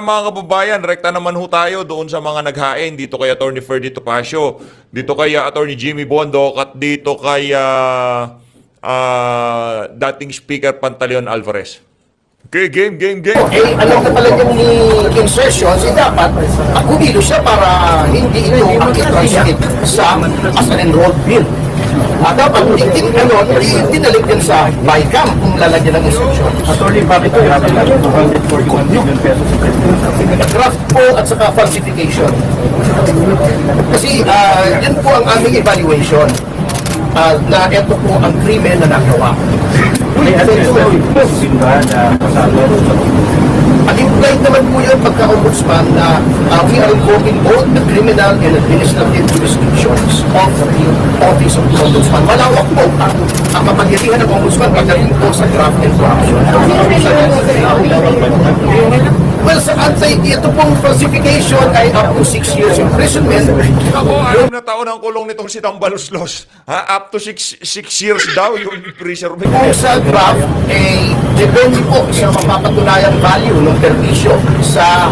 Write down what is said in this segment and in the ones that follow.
Mga kababayan, rekta naman ho tayo doon sa mga naghain dito kay Attorney Ferdy Topacio, dito kay Attorney Jimmy Bondoc at dito kay dating Speaker Pantaleon Alvarez. Okay, game. Eh, alam na talaga ni insertions, dapat kumilo siya para hindi ito makitranslate sa as an enrolled bill. Dapat dinalig din sa BICAM kung lalagyan ng insertion. Attorney, bakit kaya natin 241 million pesos sa Draft po at saka falsification. Kasi yan po ang aming evaluation na ito po ang krimen na nagawa. May administrative question ba na kasama sa Implied naman po yun pagka-ombudsman na we are invoking both the criminal and administrative jurisdictions of the Office of the Ombudsman. Malawak po ang kapangyarihan ng Ombudsman pagdating po sa graft and corruption. Well, sa ito pong falsification ay up to 6 years imprisonment. Ako, 6 na taon ang kulong nitong si Tambaluslos. Up to 6 years daw yung imprisonment. Kung sa graft, depende po sa mapapatunayang value ng permisyo sa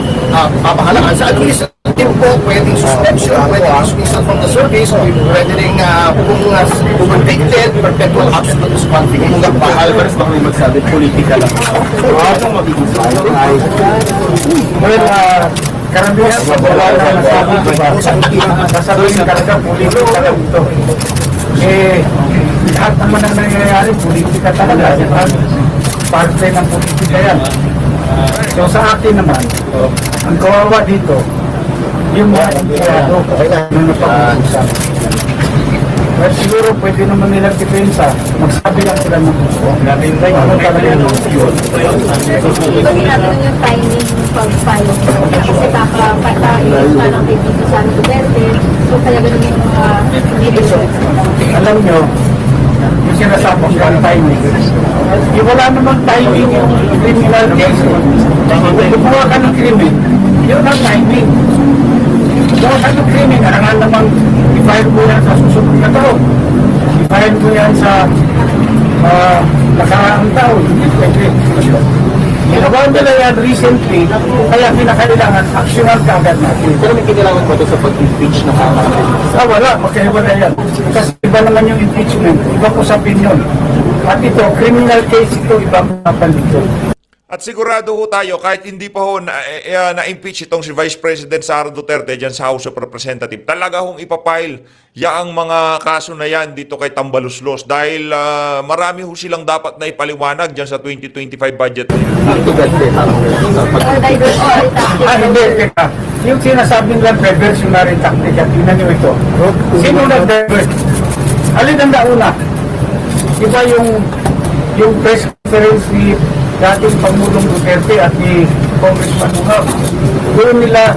pamahalaan. Sa administrative po, pwedeng suspension, pwedeng dismissal from the service, pwede rin kung convicted, perpetual absolute disqualification. Kung Alvarez baka may magsabi, politika lang. Anong magiging well, karamihan sa wala na nasabi, diba? Sasabihin talaga, politika lang ito. Lahat naman ang nangyayari, politika talaga. Diba? Parte ng politika yan. So sa akin naman, ang kawawa dito, yung mga empleyado na napag-uusap. Well, siguro pwede naman nilang depensa. Magsabi lang sila ng gusto. Ano talaga yung yun? Gawin natin yung timing pag-file. Kasi papatayin parang kay Tito Sara Duterte. So talaga naman yung medyo. Alam nyo, yung sinasabang yung timing. Yung wala namang timing yung criminal case. Kung gumawa ka ng krimen, yun ang timing. Gumawa ka ng krimen, arangan namang i-file mo yan sa susunod na taon. I-file mo yan sa nakaraang taon. Pwede. Ginawa nila yan recently, kaya kinakailangan actional kagad natin. Pero may kailangan ba ito sa pag-impeach ng mga Wala, magkaiwala yan. Kasi iba naman yung impeachment, iba po sa opinion. At ito, criminal case ito, ibang napan dito. At sigurado ho tayo, kahit hindi pa ho na-impeach itong si Vice President Sara Duterte dyan sa House of Representatives, talaga hong ipapile yaang mga kaso na yan dito kay Tambaluslos dahil marami ho silang dapat na ipaliwanag dyan sa 2025 budget. Hindi, teka. Yung sinasabing lang reversionary tactic, at tingnan nyo ito. Sino nag-divert? Alin ang nauna? Iba yung press conference ni dating Pangulong Duterte at ni Congressman Mungab. Doon nila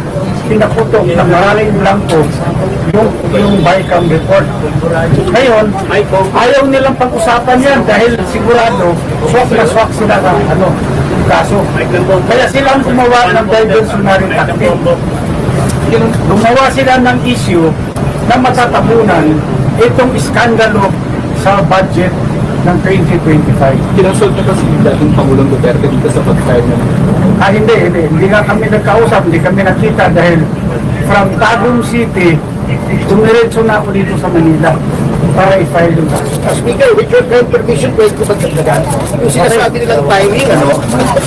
pinaputok na maraming blanco yung BICAM report. Ngayon, ayaw nilang pag-usapan yan dahil sigurado swak na swak sila ng kaso. Kaya sila ang gumawa ng diversionary tactic. Gumawa sila ng issue na matatabunan itong iskandalo sa budget ng 2025. Kinonsult na kasi dating Pangulong Duterte dito sa pag-file na Hindi nga kami nagkausap, hindi kami nakita dahil from Tagum City, tumiretso na ako dito sa Manila para i-file yung kaso. Speaker, with your kind permission, pwede ko magdagdagan. Yung sinasabi nilang timing,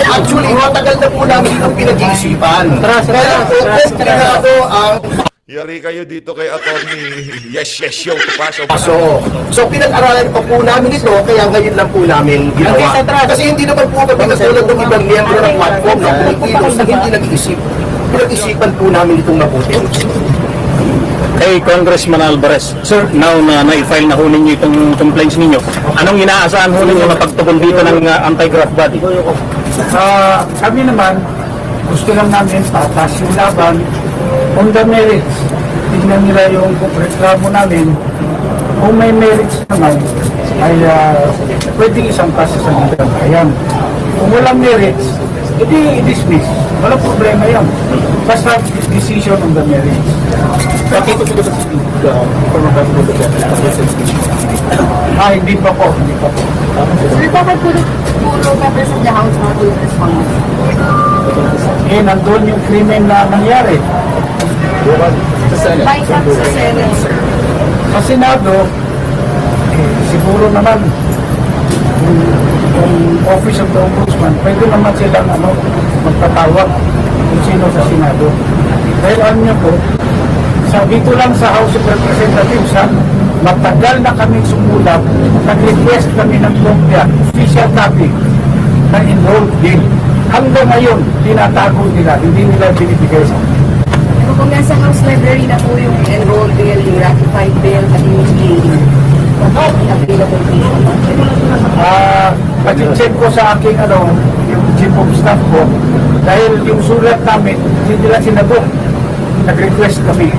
actually, matagal na po namin itong pinag-iisipan. Kaya po, komplikado ang Yari kayo dito kay Attorney Yes, Topacio. So pinag-aralan pa po namin ito, kaya ngayon lang po namin ginawa. Kasi hindi naman po kami katulad ng ibang miyembro ng platform na Pilipinos na hindi nag-iisip. Pinag-isipan po namin itong mabuti. Kay Congressman Alvarez, sir, now na na-file na ho ninyo itong complaints ninyo, anong inaasahan ho ninyo na pagtugon dito ng anti-graft body? Kami naman, gusto lang namin patas yung laban on the merits. Tignan nila yung reklamo namin. Kung may merits naman, ay pwedeng isang kaso sa nila. Ayan. Kung walang merits, edi i-dismiss. Walang problema yan. Basta decision on the merits. Bakit ito sila sa former President Duterte? Hindi pa po. Hindi pa po. Sir, bakit puro members of the House not will respond? Nandun yung krimen na nangyari. Sa Senate. By sa Senate, sir. Sa Senado, siguro naman, yung Office of the Ombudsman, pwede naman silang magtatawag kung sino sa Senado. Dahil alam niyo po, dito lang sa House of Representatives, matagal na kami sumulat, nag-request kami ng kopya, official copy, na enrolled bill. Hanggang ngayon, tinatago nila, hindi nila binibigay sa amin. Kung nasa House Library na po yung enrolled bill, yung ratified bill, at yung available bill. Pag-check ko sa aking yung chief of staff ko, dahil yung sulat namin, hindi nila sinagot. Nag-request kami.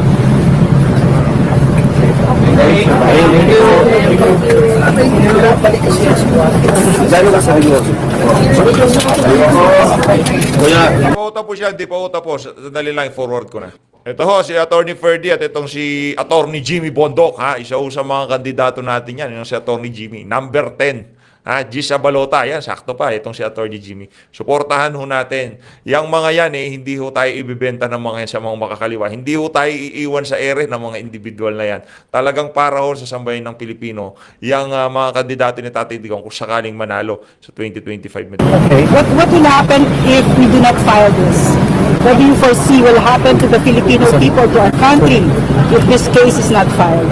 Pauta po siya, di pauta po. Sandali lang, forward ko na. Ito ho, si Attorney Ferdy at itong si Attorney Jimmy Bondok. Isa ho sa mga kandidato natin yan. Yung si Attorney Jimmy. Number 10. Gisa Balota, yan, sakto pa, itong si Attorney Jimmy. Suportahan ho natin. Yang mga yan, hindi ho tayo ibibenta ng mga yan sa mga makakaliwa. Hindi ho tayo iiwan sa ere ng mga individual na yan. Talagang para ho sa sambayan ng Pilipino, yung mga kandidato ni Tatay Digong kung sakaling manalo sa 2025 midterm. What will happen if we do not file this? What do you foresee will happen to the Filipino people, to our country, if this case is not filed?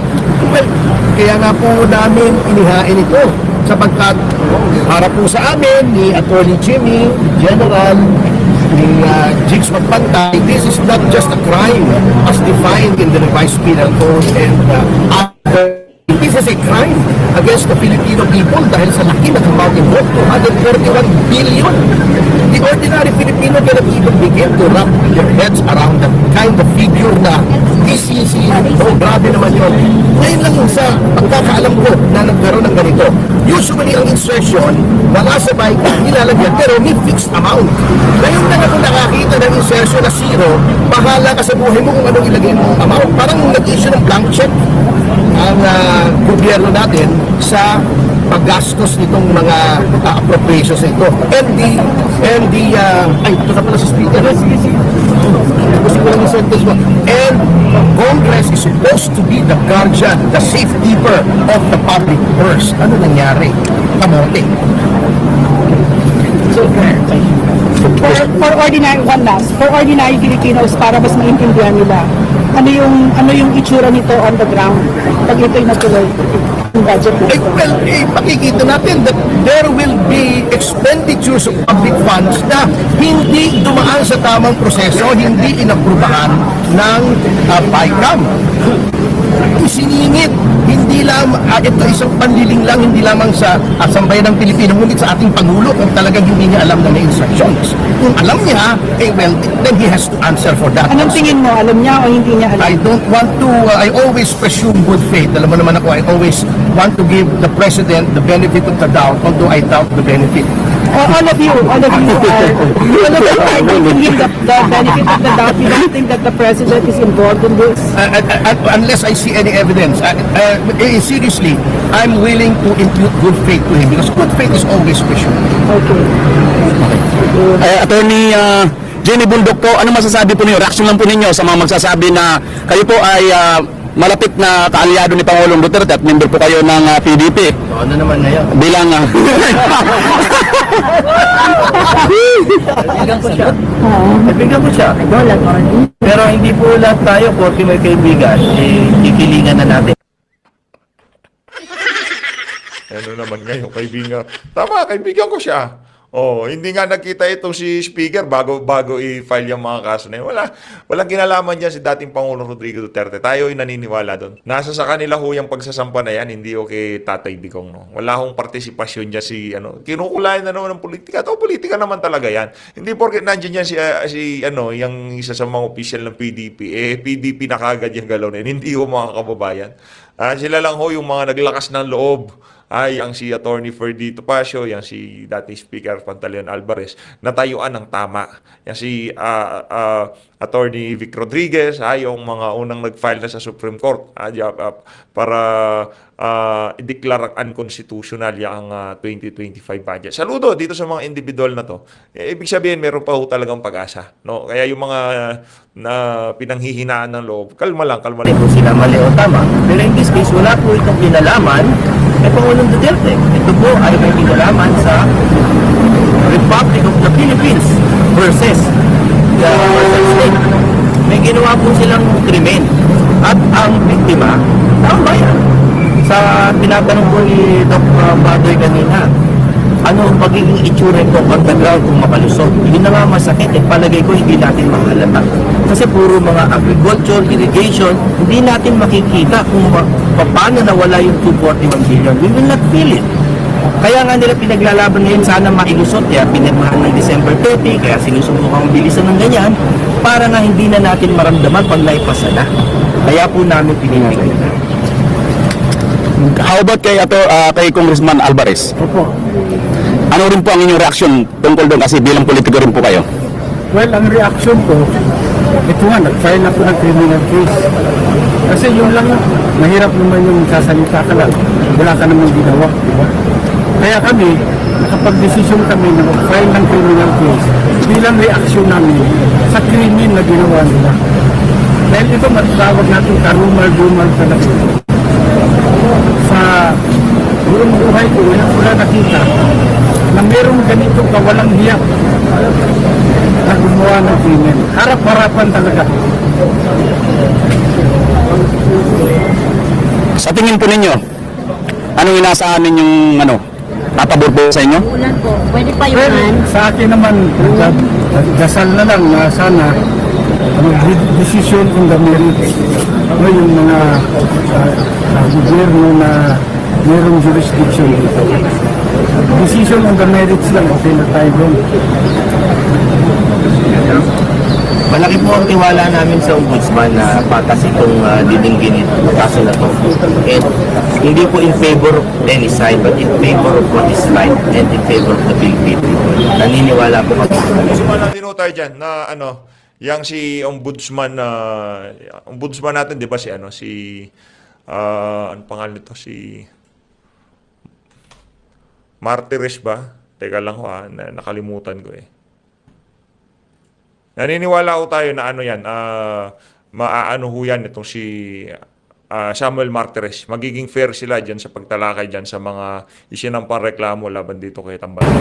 Well, kaya nga po namin inihain ito sapagkat para po sa amin ni Attorney Jimmy, General, ni Jigs Magpantay, this is not just a crime as defined in the revised penal code and this is a crime against the Filipino people dahil sa laki ng amount involved, 241 billion. The ordinary Filipino cannot even begin to wrap their heads around that kind of figure na PCC. Oh, grabe naman yun. Ngayon lang sa pagkakaalam ko na nagkaroon ng ganito. Usually ang insertion, wala sabay nilalagyan pero may fixed amount. Ngayon na ako nakakita ng insertion na zero, bahala ka sa buhay mo kung anong ilagay mo amount. Parang nag-issue ng blank check ang gobyerno natin sa paggastos nitong mga appropriations na ito. Ay, ito na pala sa speaker. Gusto ko lang yung sentence mo. And Congress is supposed to be the guardian, the safekeeper of the public purse. Ano nangyari? Kamote. For ordinary Filipinos, para mas maintindihan nila, ano yung itsura nito on the ground pag ito'y natuloy yung budget Eh, nito. well, makikita natin that there will be expenditures of public funds na hindi dumaan sa tamang proseso, hindi inaprubahan ng BICAM. Isiningit, hindi lang, ito isang panliling lang, hindi lamang sa sambayan ng Pilipino, ngunit sa ating Pangulo kung talagang hindi niya alam na may instructions. Kung alam niya, well, then he has to answer for that. Anong tingin mo? Alam niya o hindi niya alam? I don't want to, I always presume good faith. Alam mo naman ako, I always want to give the President the benefit of the doubt, although I doubt the benefit. All of you are giving him the benefit of the doubt. You don't think that the President is involved in this? Unless I see any evidence. Seriously, I'm willing to impute good faith to him because good faith is always presumed. Okay. Attorney Jenny Bundok po, ano masasabi po ninyo? Reaction lang po ninyo sa mga magsasabi na kayo po ay malapit na kaalyado ni Pangulong Duterte at member po kayo ng PDP. Ano naman ngayon? Bilang Kaibigan ko siya. Pero hindi po lahat tayo, porque may kaibigan, kikilingan na natin. Ano naman ngayon, kaibigan. Tama, kaibigan ko siya. Oh, hindi nga nakita itong si Speaker bago i-file yung mga kaso na yun. Walang kinalaman dyan si dating Pangulong Rodrigo Duterte. Tayo ay naniniwala doon. Nasa sa kanila ho yung pagsasampa na yan, hindi okay Tatay Digong. No? Wala hong partisipasyon niya kinukulayan na naman ng politika. Ito, politika naman talaga yan. Hindi porket nandiyan yan yung isa sa mga official ng PDP. PDP na kagad yung galaw na yun. Hindi ho mga kababayan. Sila lang ho yung mga naglakas ng loob. Ang si Attorney Ferdy Topacio, yang si dating Speaker Pantaleon Alvarez, natayuan ng tama. Yang si Attorney Vic Rodriguez, yung mga unang nag-file na sa Supreme Court para i-declare unconstitutional yung 2025 budget. Saludo dito sa mga individual na to. Ibig sabihin, meron pa ho talagang pag-asa. No? Kaya yung mga na pinanghihinaan ng loob, kalma lang. Kung sila mali o tama. Pero in this case, wala po itong kinalaman kay Pangulong Duterte. Ito po ay may kinalaman sa Republic of the Philippines versus the Marshall State. May ginawa po silang krimen. At ang biktima, taong bayan. Sa tinatanong po ni Dr. Badoy kanina, ano ang pagiging itsura ko on the ground kung makalusot? Yun na nga masakit, palagay ko hindi natin mahalata. Kasi puro mga agriculture, irrigation, hindi natin makikita kung paano nawala yung 241 billion. We will not feel it. Kaya nga nila pinaglalaban ngayon sana mailusot, kaya pinirmahan ng December 30, kaya sinusubukang bilisan ng ganyan, para nga hindi na natin maramdaman pag naipasa na. Kaya po namin pinipigil. How about kay Congressman Alvarez? Opo. Ano rin po ang inyong reaksyon tungkol doon kasi bilang politiko rin po kayo? Well, ang reaction ko, ito nga, nag-file ako ng criminal case. Kasi yun lang, mahirap naman yung sasalita ka lang. Wala ka naman ginawa, di ba? Kaya kami, nakapag-desisyon kami na mag-file ng criminal case bilang reaksyon namin sa krimen na ginawa nila. Dahil ito, matawag natin karumal-dumal talaga. Sa buong buhay ko, wala nakita na merong ganitong kawalang hiyak na gumawa ng krimen. Harap-harapan talaga. Sa tingin po ninyo, anong inaasahan ninyong papabor po sa inyo? Ulan po. Pwede pa Well, yuman. sa akin naman, dasal na lang na sana decision on the merits. Yung mga gobyerno na mayroong jurisdiction dito. Decision on the merits lang, okay na tayo doon. Malaki po ang tiwala namin sa ombudsman na patas itong didinggin itong kaso na to. And hindi po in favor of any side, but in favor of what is right and in favor of the Philippine people. Naniniwala po kami. Sumala din ho tayo dyan na yang si ombudsman natin, di ba ano pangalan nito, si Martires ba? Teka lang ho, nakalimutan ko eh. Naniniwala ho tayo na maaano ho yan itong si Samuel Martires. Magiging fair sila dyan sa pagtalakay dyan sa mga isinampang reklamo laban dito kay Tambalan.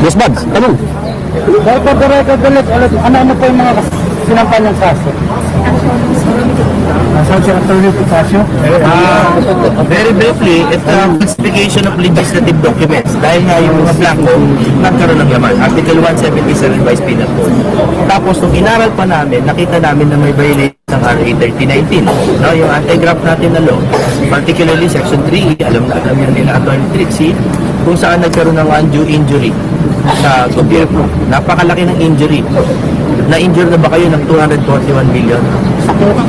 Boss Bad, tanong. Dahil for the record ulit, ano po yung mga sinampan ng kaso? Saan si Atty. Picasso? Very briefly, it's classification of legislative documents. Dahil nga yung mga blanco, nagkaroon ng laman. Article 177 Vice Penal Code. Tapos, nung inaral pa namin, nakita namin na may violation ng RA 3019. No, yung anti-graft natin na law, particularly Section 3, alam yan nila, Atty. Trixie, kung saan nagkaroon ng undue injury sa gobyerno. Napakalaki ng injury. Na-injure na ba kayo ng 241 billion?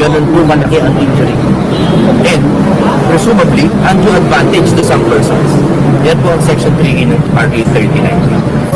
Ganun po malaki ang injury. And, presumably, undue advantage to some persons. Yan po ang Section 3 in RA 3019.